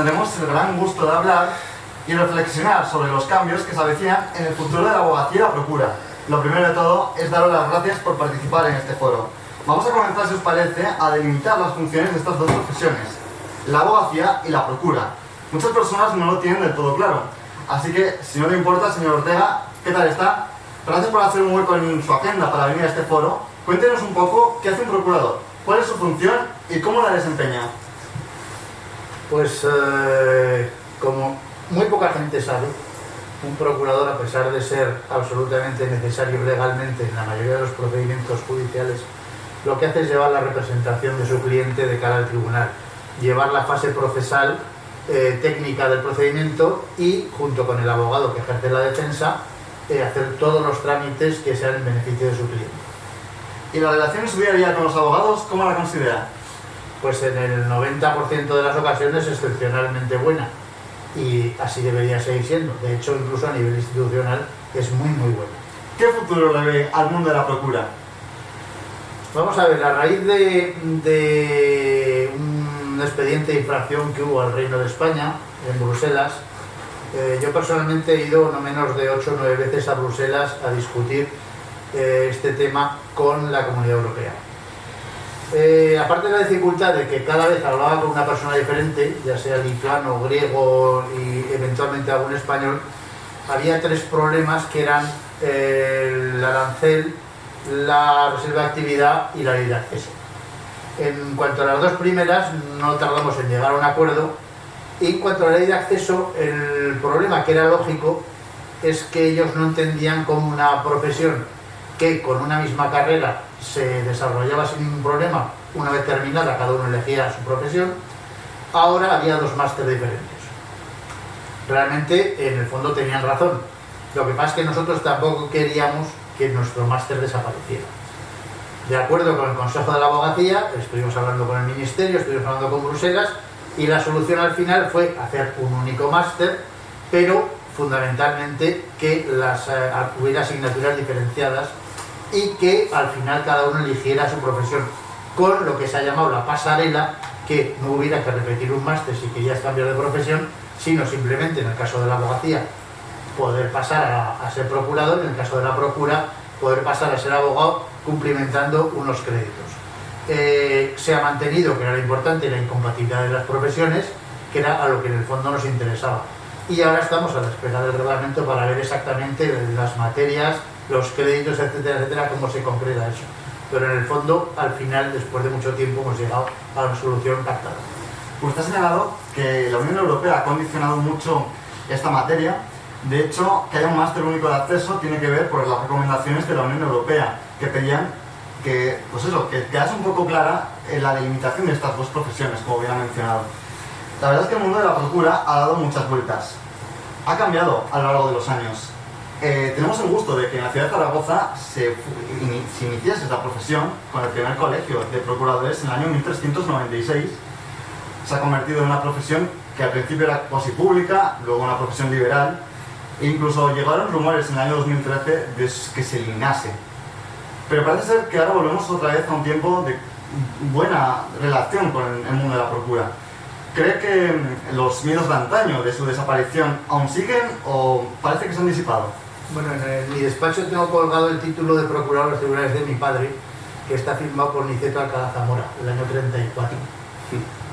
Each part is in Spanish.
tendremos el gran gusto de hablar y reflexionar sobre los cambios que se avecinan en el futuro de la abogacía y la procura. Lo primero de todo es daros las gracias por participar en este foro. Vamos a comenzar, si os parece, a delimitar las funciones de estas dos profesiones, la abogacía y la procura. Muchas personas no lo tienen del todo claro, así que, si no le importa, señor Ortega, ¿qué tal está? Gracias por hacer un hueco en su agenda para venir a este foro. Cuéntenos un poco qué hace un procurador, cuál es su función y cómo la desempeña. Pues, como muy poca gente sabe, un procurador, a pesar de ser absolutamente necesario legalmente en la mayoría de los procedimientos judiciales, lo que hace es llevar la representación de su cliente de cara al tribunal, llevar la fase procesal técnica del procedimiento y, junto con el abogado que ejerce la defensa, hacer todos los trámites que sean en beneficio de su cliente. ¿Y la relación en su día a día con los abogados, cómo la considera? Pues en el 90% de las ocasiones excepcionalmente buena, y así debería seguir siendo. De hecho, incluso a nivel institucional es muy buena. ¿Qué futuro le ve al mundo de la procura? Vamos a ver, a raíz de un expediente de infracción que hubo al Reino de España, en Bruselas, yo personalmente he ido no menos de 8 o 9 veces a Bruselas a discutir este tema con la Comunidad Europea. Aparte de la dificultad de que cada vez hablaba con una persona diferente, ya sea lituano, griego y eventualmente algún español, había 3 problemas que eran el arancel, la reserva de actividad y la ley de acceso. En cuanto a las 2 primeras, no tardamos en llegar a un acuerdo, y en cuanto a la ley de acceso, el problema, que era lógico, es que ellos no entendían como una profesión que con una misma carrera se desarrollaba sin ningún problema. Una vez terminada, cada uno elegía su profesión. Ahora había 2 másteres diferentes. Realmente, en el fondo, tenían razón. Lo que pasa es que nosotros tampoco queríamos que nuestro máster desapareciera. De acuerdo con el Consejo de la Abogacía, estuvimos hablando con el Ministerio, estuvimos hablando con Bruselas, y la solución al final fue hacer un único máster, pero fundamentalmente que hubiera asignaturas diferenciadas y que al final cada uno eligiera su profesión, con lo que se ha llamado la pasarela, que no hubiera que repetir un máster si querías cambiar de profesión, sino simplemente, en el caso de la abogacía, poder pasar a ser procurador, en el caso de la procura, poder pasar a ser abogado cumplimentando unos créditos. Se ha mantenido, que era lo importante, la incompatibilidad de las profesiones, que era a lo que en el fondo nos interesaba. Y ahora estamos a la espera del reglamento para ver exactamente las materias, los créditos, etcétera, etcétera, cómo se concreta eso. Pero en el fondo, al final, después de mucho tiempo, hemos llegado a una solución pactada. Usted ha señalado que la Unión Europea ha condicionado mucho esta materia. De hecho, que haya un máster único de acceso tiene que ver por las recomendaciones de la Unión Europea, que pedían que, pues eso, que quedase un poco clara la delimitación de estas 2 profesiones, como bien ha mencionado. La verdad es que el mundo de la procura ha dado muchas vueltas. Ha cambiado a lo largo de los años. Tenemos el gusto de que en la ciudad de Zaragoza se iniciase esta profesión con el primer colegio de procuradores en el año 1396. Se ha convertido en una profesión que al principio era cuasi pública, luego una profesión liberal, e incluso llegaron rumores en el año 2013 de que se eliminase. Pero parece ser que ahora volvemos otra vez a un tiempo de buena relación con el mundo de la procura. ¿Cree que los miedos de antaño de su desaparición aún siguen o parece que se han disipado? Bueno, en mi despacho tengo colgado el título de procurador de los tribunales de mi padre, que está firmado por Niceto Alcalá Zamora, el año 34.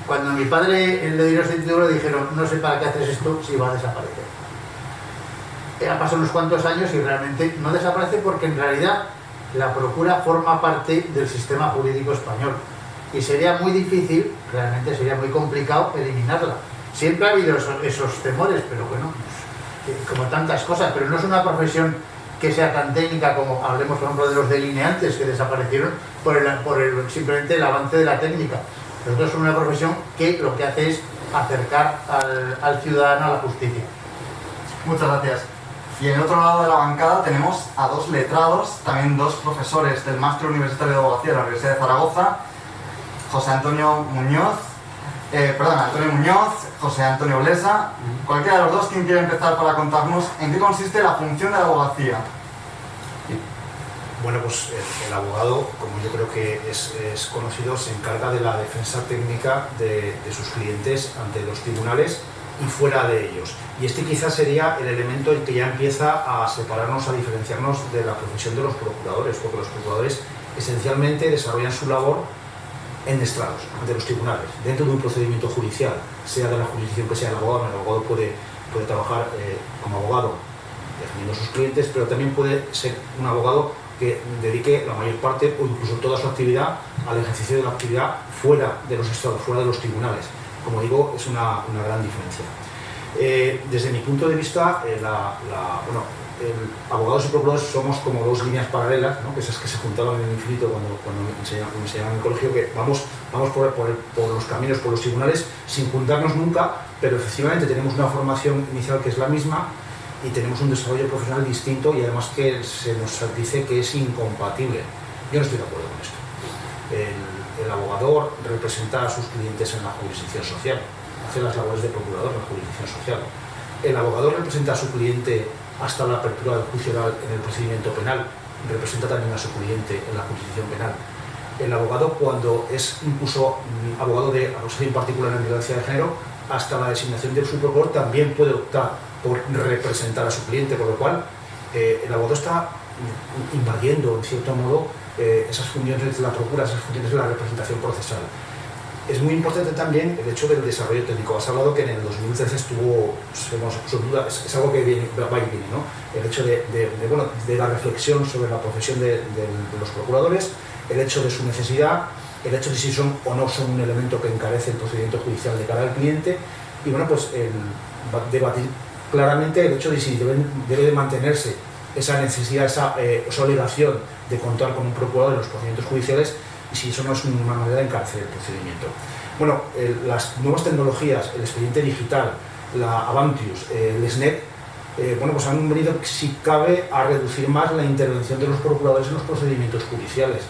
Cuando a mi padre le dieron ese título, le dijeron: no sé para qué haces esto si va a desaparecer. Han pasado unos cuantos años y realmente no desaparece, porque en realidad la procura forma parte del sistema jurídico español. Y sería muy difícil, realmente sería muy complicado eliminarla. Siempre ha habido esos temores, pero bueno, pues, como tantas cosas, pero no es una profesión que sea tan técnica como, hablemos por ejemplo de los delineantes, que desaparecieron por simplemente el avance de la técnica. Nosotros somos una profesión que lo que hace es acercar al ciudadano a la justicia. Muchas gracias. Y en el otro lado de la bancada tenemos a 2 letrados, también 2 profesores del Máster Universitario de Abogacía de la Universidad de Zaragoza, Antonio Muñoz, José Antonio Blesa. Cualquiera de los 2, quien quiera empezar para contarnos en qué consiste la función de la abogacía. Bueno, pues el abogado, como yo creo que es conocido, se encarga de la defensa técnica de sus clientes ante los tribunales y fuera de ellos. Y este quizás sería el elemento en que ya empieza a separarnos, a diferenciarnos de la profesión de los procuradores, porque los procuradores esencialmente desarrollan su labor en estrados, ante los tribunales, dentro de un procedimiento judicial, sea de la jurisdicción que sea el abogado puede trabajar como abogado defendiendo a sus clientes, pero también puede ser un abogado que dedique la mayor parte o incluso toda su actividad al ejercicio de la actividad fuera de los estrados, fuera de los tribunales. Como digo, es una gran diferencia. Desde mi punto de vista, el abogados y procuradores somos como dos líneas paralelas, ¿no? Esas que se juntaban en el infinito cuando me enseñaban en el colegio, que vamos por los caminos, por los tribunales, sin juntarnos nunca, pero efectivamente tenemos una formación inicial que es la misma y tenemos un desarrollo profesional distinto y además que se nos dice que es incompatible. Yo no estoy de acuerdo con esto. El abogado representa a sus clientes en la jurisdicción social, hace las labores de procurador en la jurisdicción social. El abogado representa a su cliente hasta la apertura del juicio oral en el procedimiento penal, representa también a su cliente en la jurisdicción penal. El abogado, cuando es incluso abogado de acusación particular en violencia de género, hasta la designación de su procurador también puede optar por representar a su cliente, por lo cual el abogado está invadiendo, en cierto modo, esas funciones de la procura, esas funciones de la representación procesal. Es muy importante también el hecho del desarrollo técnico. Has hablado que en el 2013 estuvo, se puso en duda, es algo que va y viene, ¿no? El hecho de la reflexión sobre la profesión de los procuradores, el hecho de su necesidad, el hecho de si son o no son un elemento que encarece el procedimiento judicial de cara al cliente, y bueno, pues debatir claramente el hecho de si debe de mantenerse esa necesidad, esa obligación de contar con un procurador en los procedimientos judiciales, y si eso no es una manera de encarecer el procedimiento. Bueno, las nuevas tecnologías, el expediente digital, la Avantius, el SNET, bueno, pues han venido, si cabe, a reducir más la intervención de los procuradores en los procedimientos judiciales.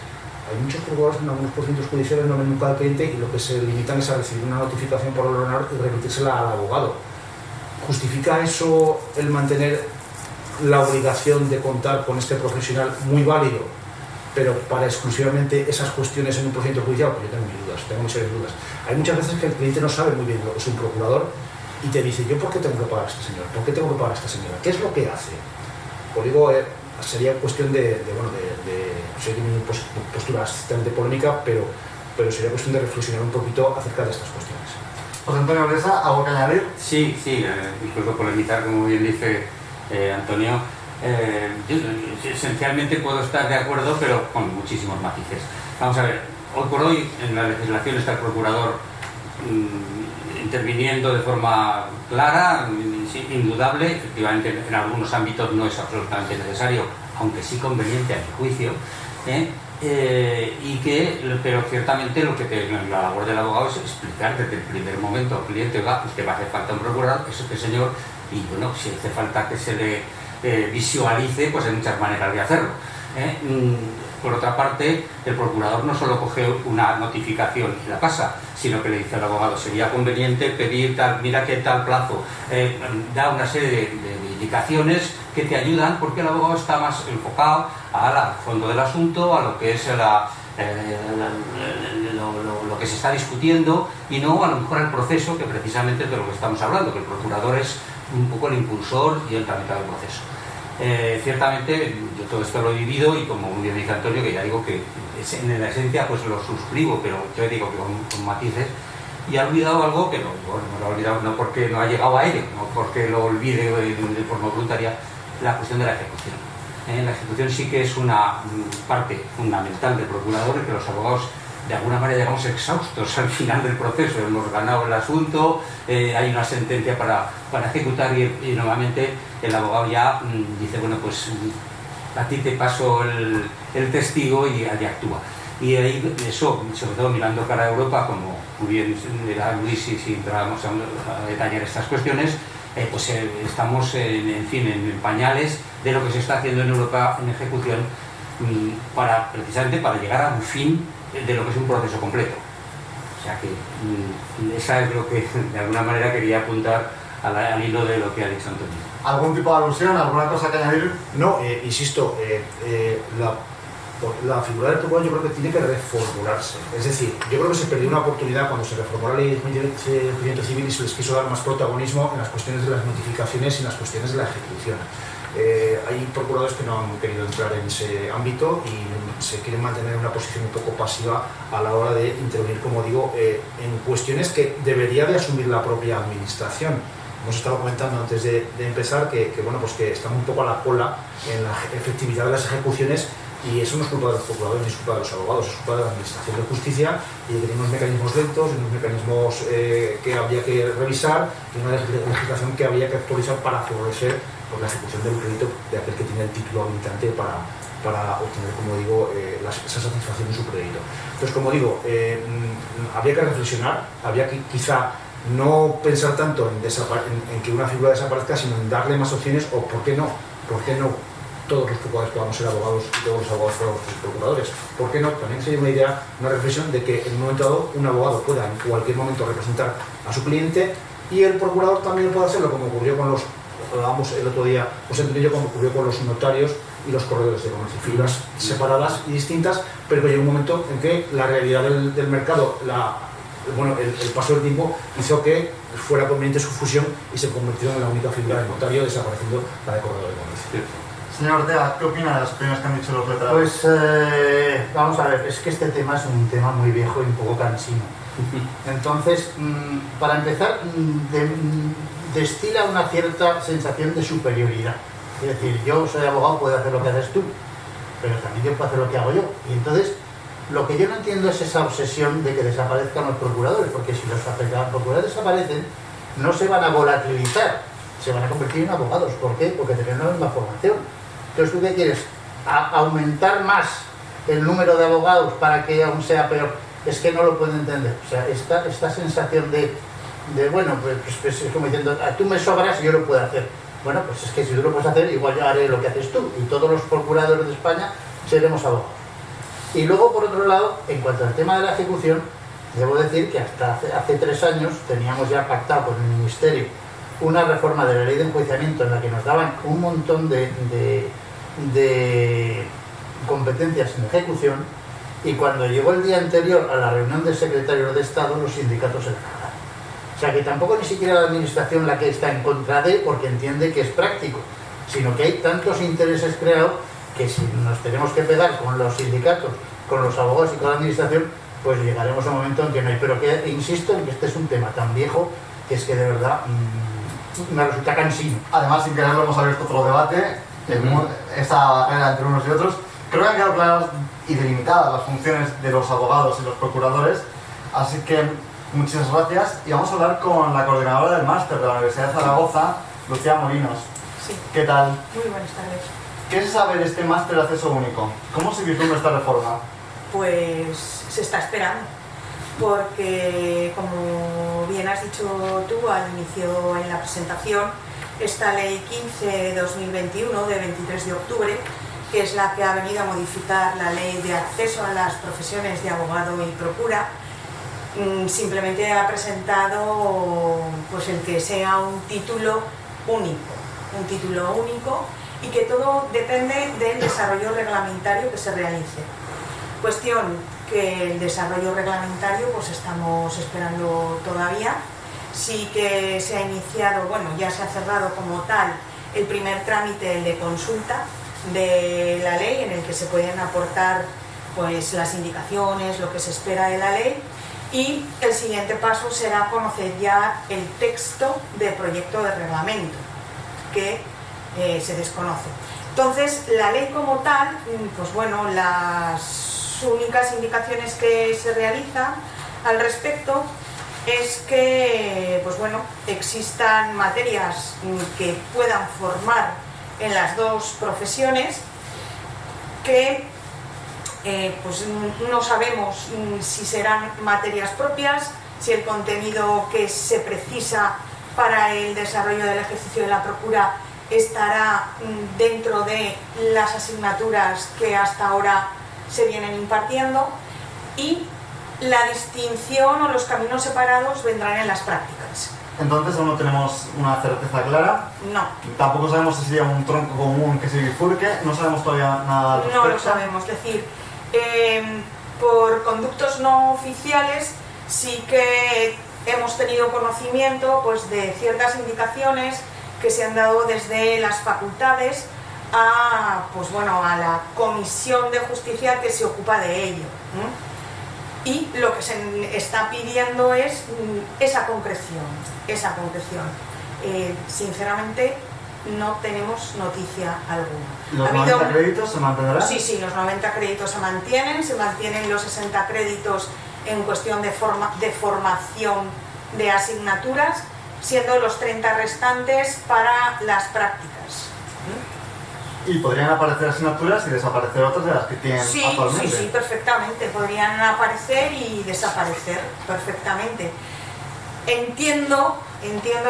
Hay muchos procuradores en algunos procedimientos judiciales no ven nunca al cliente y lo que se limitan es a recibir una notificación por el ordenador y remitírsela al abogado. ¿Justifica eso el mantener la obligación de contar con este profesional muy válido, pero para exclusivamente esas cuestiones en un procedimiento judicial? Pues yo tengo mis dudas, tengo mis serias dudas. Hay muchas veces que el cliente no sabe muy bien lo que es un procurador y te dice, ¿yo por qué tengo que pagar a este señor? ¿Por qué tengo que pagar a esta señora? ¿Qué es lo que hace? Pues digo, sería cuestión sé que mi postura es extremadamente polémica, pero sería cuestión de reflexionar un poquito acerca de estas cuestiones. José Antonio Blesa, ¿algo que añadir? Sí, incluso polemizar, como bien dice Antonio. Yo esencialmente puedo estar de acuerdo, pero con muchísimos matices. Vamos a ver, hoy por hoy en la legislación está el procurador interviniendo de forma clara, indudable. Efectivamente en algunos ámbitos no es absolutamente necesario, aunque sí conveniente a mi juicio, pero ciertamente la labor del abogado es explicar desde el primer momento al cliente, oiga, usted va a hacer falta un procurador, es este señor, y bueno, si hace falta que se le visualice, pues hay muchas maneras de hacerlo. Por otra parte, el procurador no solo coge una notificación y la pasa, sino que le dice al abogado, sería conveniente pedir tal, mira qué tal plazo, da una serie de indicaciones que te ayudan, porque el abogado está más enfocado al fondo del asunto, a lo que es lo que se está discutiendo, y no a lo mejor al proceso, que precisamente es de lo que estamos hablando, que el procurador es un poco el impulsor y el tramitador del proceso. Ciertamente yo todo esto lo he vivido, y como muy bien dice Antonio, que ya digo que en la esencia pues lo suscribo, pero yo digo que con matices, y ha olvidado algo que no lo ha olvidado, no porque no ha llegado a ello, no porque lo olvide de forma voluntaria, la cuestión de la ejecución. La ejecución sí que es una parte fundamental del procurador, y que los abogados de alguna manera llegamos exhaustos al final del proceso, hemos ganado el asunto, hay una sentencia para ejecutar, y normalmente el abogado ya dice, bueno, pues a ti te paso el testigo y actúa. Y ahí eso, sobre todo mirando cara a Europa, como muy bien dirá Luis, y si entramos a detallar estas cuestiones, pues estamos en pañales de lo que se está haciendo en Europa en ejecución, precisamente para llegar a un fin de lo que es un proceso completo. O sea que esa es lo que de alguna manera quería apuntar al hilo de lo que ha dicho Antonio. ¿Algún tipo de alusión, alguna cosa que añadir? No, insisto, La figura del procurador yo creo que tiene que reformularse. Es decir, yo creo que se perdió una oportunidad cuando se reformó la ley de enjuiciamiento civil y se les quiso dar más protagonismo en las cuestiones de las notificaciones y en las cuestiones de la ejecución. Hay procuradores que no han querido entrar en ese ámbito y se quieren mantener en una posición un poco pasiva a la hora de intervenir, como digo, en cuestiones que debería de asumir la propia administración. Hemos estado comentando antes de empezar bueno, pues que estamos un poco a la cola en la efectividad de las ejecuciones, y eso no es culpa de los procuradores ni es culpa de los abogados, es culpa de la Administración de Justicia, y de que tenemos mecanismos lentos, unos mecanismos que habría que revisar y una legislación que habría que actualizar para favorecer la ejecución del crédito de aquel que tiene el título habilitante para obtener, como digo, esa satisfacción de su crédito. Entonces, como digo, habría que reflexionar, habría que quizá no pensar tanto en que una figura desaparezca, sino en darle más opciones, o ¿por qué no todos los procuradores podamos ser abogados y todos los abogados podamos ser procuradores? ¿Por qué no? También sería una idea, una reflexión de que en un momento dado un abogado pueda en cualquier momento representar a su cliente y el procurador también pueda hacerlo, como ocurrió con los, hablábamos el otro día, como ocurrió con los notarios y los corredores de comercio, figuras separadas y distintas, pero que llegó un momento en que la realidad del mercado, el paso del tiempo hizo que fuera conveniente su fusión y se convirtió en la única figura de notario, desapareciendo la de corredor de comercio. Señor Ortega, ¿qué opina de las opiniones que han dicho los letrados? Pues vamos a ver, es que este tema es un tema muy viejo y un poco cansino. Entonces, para empezar, destila una cierta sensación de superioridad. Es decir, yo soy abogado, puedo hacer lo que haces tú, pero también yo puedo hacer lo que hago yo. Y entonces, lo que yo no entiendo es esa obsesión de que desaparezcan los procuradores, porque si los procuradores desaparecen, no se van a volatilizar, se van a convertir en abogados. ¿Por qué? Porque tienen la misma formación. Entonces, ¿tú qué quieres? ¿Aumentar más el número de abogados para que aún sea peor? Es que no lo puedo entender. O sea, esta sensación de bueno, pues es como diciendo, tú me sobras y yo lo puedo hacer. Bueno, pues es que si tú lo puedes hacer, igual yo haré lo que haces tú, y todos los procuradores de España seremos abogados. Y luego, por otro lado, en cuanto al tema de la ejecución, debo decir que hasta hace 3 años teníamos ya pactado con el Ministerio una reforma de la ley de enjuiciamiento en la que nos daban un montón de competencias en ejecución, y cuando llegó el día anterior a la reunión del secretario de Estado, los sindicatos se negaron. O sea que tampoco ni siquiera la administración la que está en contra de, porque entiende que es práctico, sino que hay tantos intereses creados que si nos tenemos que pegar con los sindicatos, con los abogados y con la administración, pues llegaremos a un momento en que no hay. Pero que insisto en que este es un tema tan viejo que es que de verdad me resulta cansino. Además, sin quererlo, hemos abierto otro debate, esa barrera entre unos y otros. Creo que han quedado claras y delimitadas las funciones de los abogados y los procuradores, así que muchas gracias. Y vamos a hablar con la coordinadora del máster de la Universidad de Zaragoza, Lucía Molinos. Sí. ¿Qué tal? Muy buenas tardes. ¿Qué se sabe de este máster de acceso único? ¿Cómo se vislumbra esta reforma? Pues se está esperando, porque como bien has dicho tú al inicio en la presentación, esta ley 15/2021 de 23 de octubre, que es la que ha venido a modificar la ley de acceso a las profesiones de abogado y procura, simplemente ha presentado pues el que sea un título único, y que todo depende del desarrollo reglamentario que se realice. Cuestión que el desarrollo reglamentario pues estamos esperando todavía. Sí que se ha iniciado, bueno, ya se ha cerrado como tal el primer trámite de consulta de la ley, en el que se pueden aportar pues las indicaciones, lo que se espera de la ley, y el siguiente paso será conocer ya el texto de proyecto de reglamento, que se desconoce. Entonces, la ley como tal, pues bueno, las únicas indicaciones que se realizan al respecto es que, pues bueno, existan materias que puedan formar en las dos profesiones, que pues no sabemos si serán materias propias, si el contenido que se precisa para el desarrollo del ejercicio de la procura estará dentro de las asignaturas que hasta ahora se vienen impartiendo, y la distinción o los caminos separados vendrán en las prácticas. Entonces aún no tenemos una certeza clara. No, Tampoco sabemos si sería un tronco común que se bifurque. No sabemos todavía nada al respecto. no lo sabemos. Es decir, por conductos no oficiales sí que hemos tenido conocimiento pues, de ciertas indicaciones que se han dado desde las facultades a, pues, bueno, a la Comisión de Justicia que se ocupa de ello. Y lo que se está pidiendo es esa concreción. Sinceramente, no tenemos noticia alguna. ¿Los 90 créditos se mantendrán? Sí, los 90 créditos se mantienen los 60 créditos en cuestión de formación de asignaturas, siendo los 30 restantes para las prácticas. Y podrían aparecer asignaturas y desaparecer otras de las que tienen actualmente. Sí, perfectamente. Podrían aparecer y desaparecer perfectamente. Entiendo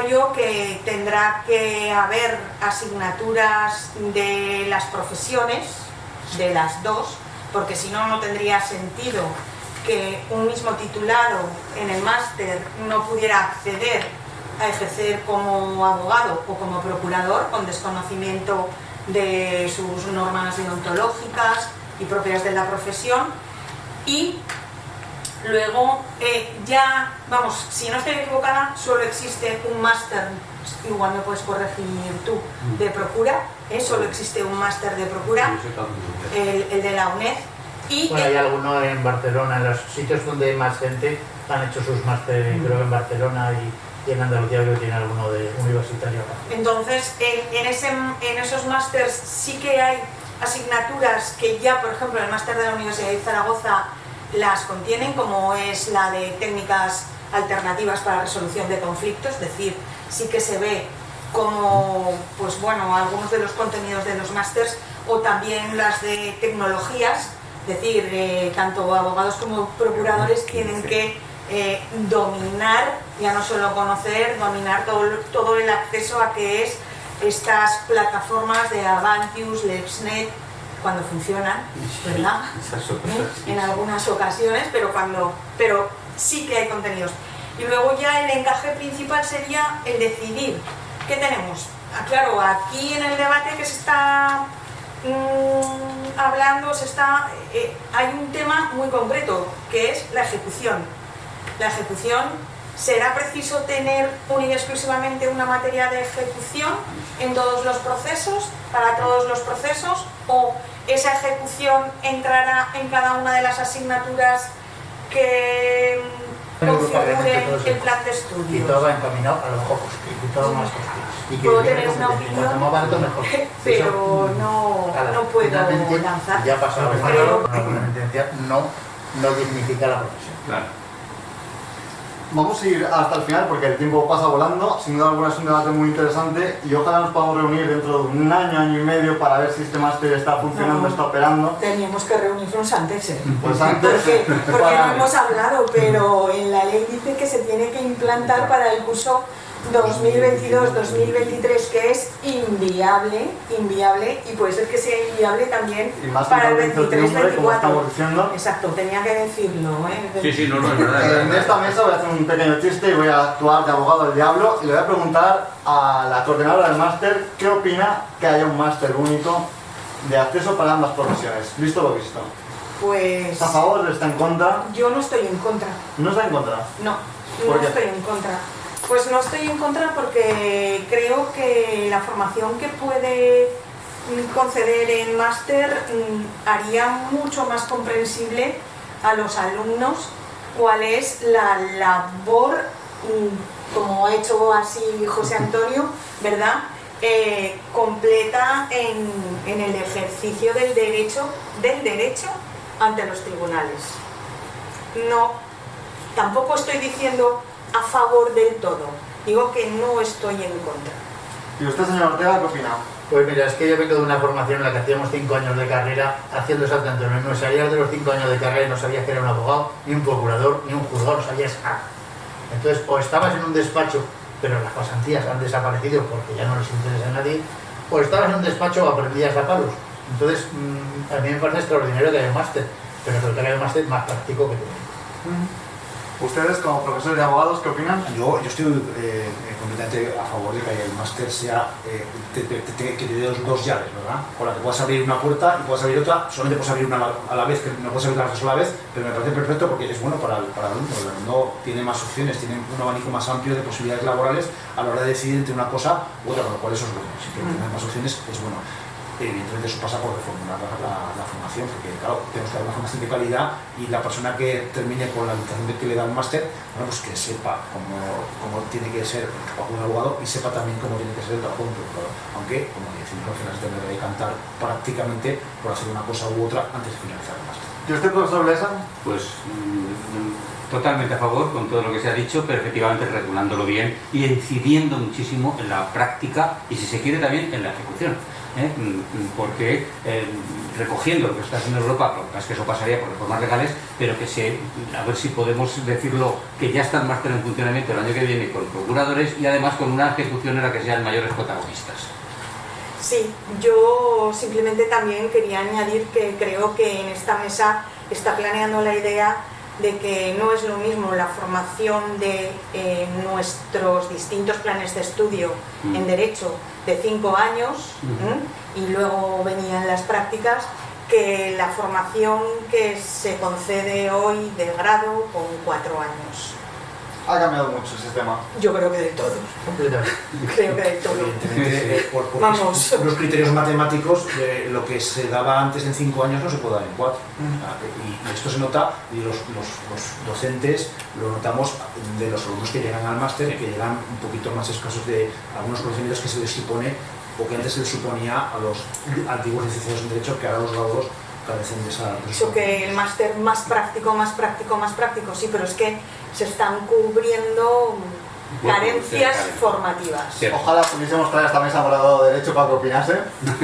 yo que tendrá que haber asignaturas de las profesiones, de las dos, porque si no, no tendría sentido que un mismo titulado en el máster no pudiera acceder a ejercer como abogado o como procurador con desconocimiento de sus normas deontológicas y propias de la profesión. Y luego si no estoy equivocada, solo existe un máster, igual me puedes corregir tú, de procura, solo existe un máster de procura, el de la UNED. Y bueno, hay alguno en Barcelona, en los sitios donde hay más gente han hecho sus másteres, creo que en Barcelona y en Andalucía creo que tiene alguno de universitario. Entonces, en esos másters sí que hay asignaturas que ya, por ejemplo, el máster de la Universidad de Zaragoza las contienen, como es la de técnicas alternativas para resolución de conflictos, es decir, sí que se ve como, pues bueno, algunos de los contenidos de los másters, o también las de tecnologías, es decir, tanto abogados como procuradores tienen que dominar, ya no solo conocer, dominar todo el acceso a que es estas plataformas de Avantius, LexNet, cuando funcionan, ¿verdad? En algunas ocasiones, pero sí que hay contenidos. Y luego ya el encaje principal sería el decidir qué tenemos. Claro, aquí en el debate que se está hablando, hay un tema muy concreto, que es la ejecución. La ejecución, ¿será preciso tener única y exclusivamente una materia de ejecución en todos los procesos, para todos los procesos, o esa ejecución entrará en cada una de las asignaturas que configuren el plan de estudio? Y todo va encaminado a los ojos, y todo más y que puedo tener una opinión, mejor. pero no puedo lanzar. Ya ha pasado, una sentencia no dignifica la profesión. Claro. Vamos a ir hasta el final porque el tiempo pasa volando. Sin duda alguna es un debate muy interesante y ojalá nos podamos reunir dentro de un año, año y medio para ver si este máster está funcionando, está operando. Teníamos que reunirnos antes, Pues antes. porque no hemos hablado, pero en la ley dice que se tiene que implantar para el curso 2022-2023, que es inviable, y puede ser que sea inviable también para el 23-24. Exacto, tenía que decirlo. Sí, no, es verdad. En esta mesa voy a hacer un pequeño chiste y voy a actuar de abogado del diablo y le voy a preguntar a la coordinadora del máster qué opina que haya un máster único de acceso para ambas profesiones. ¿Visto lo visto? Pues... ¿Está a favor o está en contra? Yo no estoy en contra. ¿No está en contra? No ¿Por qué? estoy en contra. Pues no estoy en contra porque creo que la formación que puede conceder el máster haría mucho más comprensible a los alumnos cuál es la labor, como ha hecho así José Antonio, ¿verdad? Completa en el ejercicio del derecho ante los tribunales. No, tampoco estoy diciendo a favor del todo, digo que no estoy en contra. ¿Y usted, señor Ortega, qué opina? Pues mira, es que yo vengo de una formación en la que hacíamos 5 años de carrera haciendo exactamente lo mismo. Salías de los 5 años de carrera y no sabías que era un abogado, ni un procurador, ni un juzgado, no sabías nada. Entonces, o estabas en un despacho, pero las pasantías han desaparecido porque ya no les interesa a nadie, o estabas en un despacho o aprendías a palos. Entonces, a mí me parece extraordinario que haya un máster, pero creo que haya un máster más práctico que todo. Ustedes, como profesores de abogados, ¿qué opinan? Yo estoy completamente a favor de que el máster sea que te dé dos llaves, ¿verdad? Con la que puedas abrir una puerta y puedas abrir otra, solamente puedes abrir una a la vez, que no puedes abrir las dos a la vez, pero me parece perfecto porque es bueno para el alumno. El alumno tiene más opciones, tiene un abanico más amplio de posibilidades laborales a la hora de decidir entre una cosa u otra, con lo cual eso es bueno. Si tienes más opciones, es bueno. Evidentemente eso pasa por reformular la formación, porque claro, tenemos que dar una formación de calidad y la persona que termine con la habilitación de que le da un máster, bueno, pues que sepa cómo tiene que ser el trabajo de un abogado y sepa también cómo tiene que ser el trabajo de un procurador, aunque, como decimos, al final se tendrá que decantar prácticamente por hacer una cosa u otra antes de finalizar el máster. ¿Y usted, profesor Blesa? Pues totalmente a favor con todo lo que se ha dicho, pero efectivamente regulándolo bien y incidiendo muchísimo en la práctica y, si se quiere, también en la ejecución. Porque recogiendo lo que está haciendo Europa, lo que pasa es que eso pasaría por reformas legales, pero que a ver si podemos decirlo, que ya está el máster en funcionamiento el año que viene con procuradores y además con una ejecución en la que sean mayores protagonistas. Sí, yo simplemente también quería añadir que creo que en esta mesa está planeando la idea de que no es lo mismo la formación de nuestros distintos planes de estudio en Derecho de 5 años y luego venían las prácticas, que la formación que se concede hoy de grado con 4 años. Ha cambiado mucho el sistema. Yo creo que del todo. Completamente. Creo que del todo. Evidentemente, por Vamos. los criterios matemáticos, lo que se daba antes en 5 años no se puede dar en 4. Y esto se nota, y los docentes lo notamos de los alumnos que llegan al máster, que llegan un poquito más escasos de algunos conocimientos que se les supone, o que antes se les suponía a los antiguos licenciados en Derecho, que ahora los graduados carecen de esa... Eso que el máster más práctico, sí, pero es que se están cubriendo carencias formativas. Ojalá pudiésemos traer a esta mesa morado de Derecho para que opinase.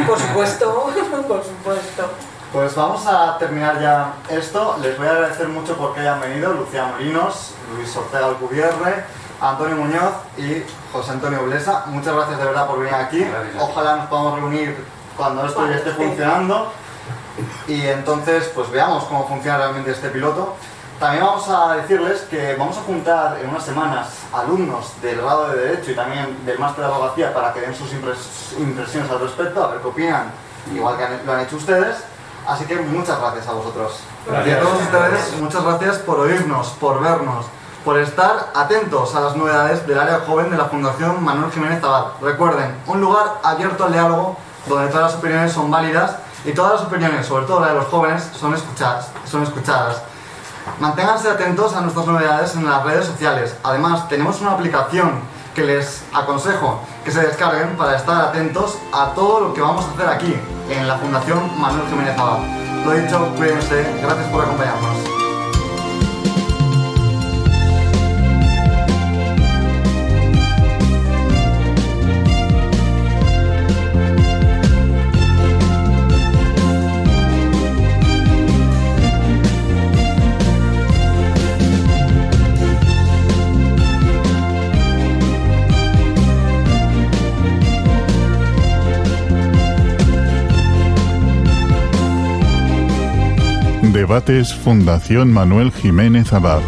Por supuesto, por supuesto. Pues vamos a terminar ya esto. Les voy a agradecer mucho porque hayan venido Lucía Molinos, Luis Ortega Alcubierre, Antonio Muñoz y José Antonio Blesa. Muchas gracias de verdad por venir aquí. Ojalá nos podamos reunir cuando esto ya esté funcionando y entonces pues veamos cómo funciona realmente este piloto. También vamos a decirles que vamos a juntar en unas semanas alumnos del grado de Derecho y también del máster de Abogacía para que den sus impresiones al respecto, a ver qué opinan, igual que lo han hecho ustedes. Así que muchas gracias a vosotros. Gracias. Y a todos ustedes, muchas gracias por oírnos, por vernos, por estar atentos a las novedades del área joven de la Fundación Manuel Jiménez Abad. Recuerden, un lugar abierto al diálogo donde todas las opiniones son válidas y todas las opiniones, sobre todo la de los jóvenes, son escuchadas. Manténganse atentos a nuestras novedades en las redes sociales. Además, tenemos una aplicación que les aconsejo que se descarguen para estar atentos a todo lo que vamos a hacer aquí, en la Fundación Manuel Jiménez Abad. Lo dicho, cuídense, gracias por acompañarnos. Debates Fundación Manuel Jiménez Abad.